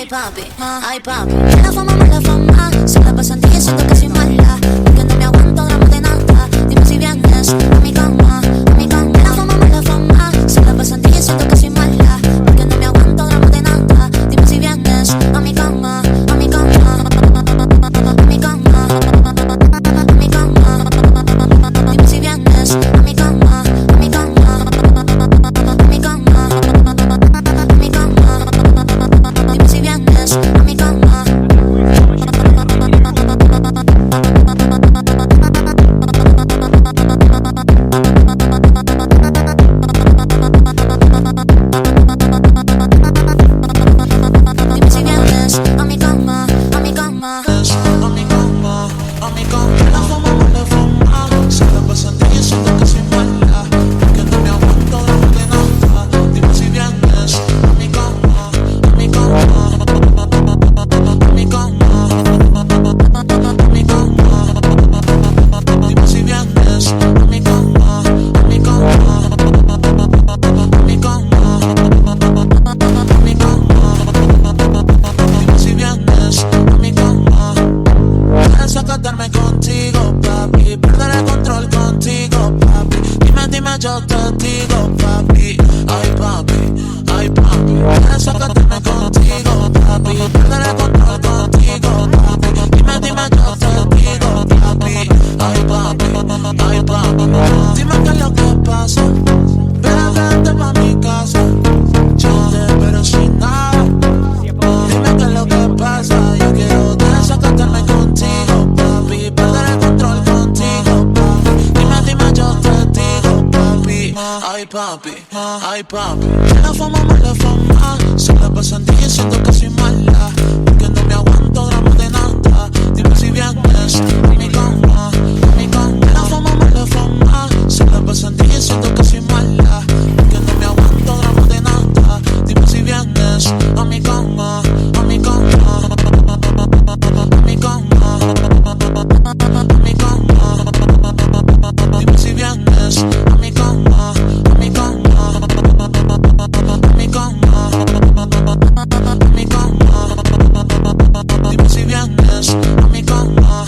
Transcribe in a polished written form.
papi, ay papi. Mala fama, se la pasan diciendo que soy mala, porque no me aguanto gramos de nada. Dime si vienes a mi cama, a mi cama. Mala fama, se la pasan diciendo que soy mala, porque no me aguanto gramos de nada. Dime si vienes a mi cama, a mi cama, a mi cama, a mi cama. Dime si vienes a mi cama, a mi cama, a mi cama, a mi cama. Dime si vienes a mi cama. Sacarme contigo, papi, perder el control contigo, papi. Dime, yo te digo, papi, ay papi. Sacarme contigo, papi, perder el control contigo, papi. Dime, yo te digo, papi, ay papi. Dime qué es lo que pasa, ven vente pa' mi casa, yo te espero sin nada. Dime qué es lo que pasa, yo quiero desacatarme contigo, papi, perder el control contigo, papi. Dime, yo te digo, papi, ay papi. Mala fama, se la pasan diciendo que soy mala, porque no me aguanto gramos de nada. Dime si vienes a mi cama, a mi cama. Mala fama, se la pasan diciendo que soy mala, porque no me aguanto gramos de nada. Dime si vienes a mi cama, a mi cama, a mi cama, a mi cama. Dime si vienes a mi cama, a mi cama, a mi cama, a mi cama. Dime si vienes a mi cama.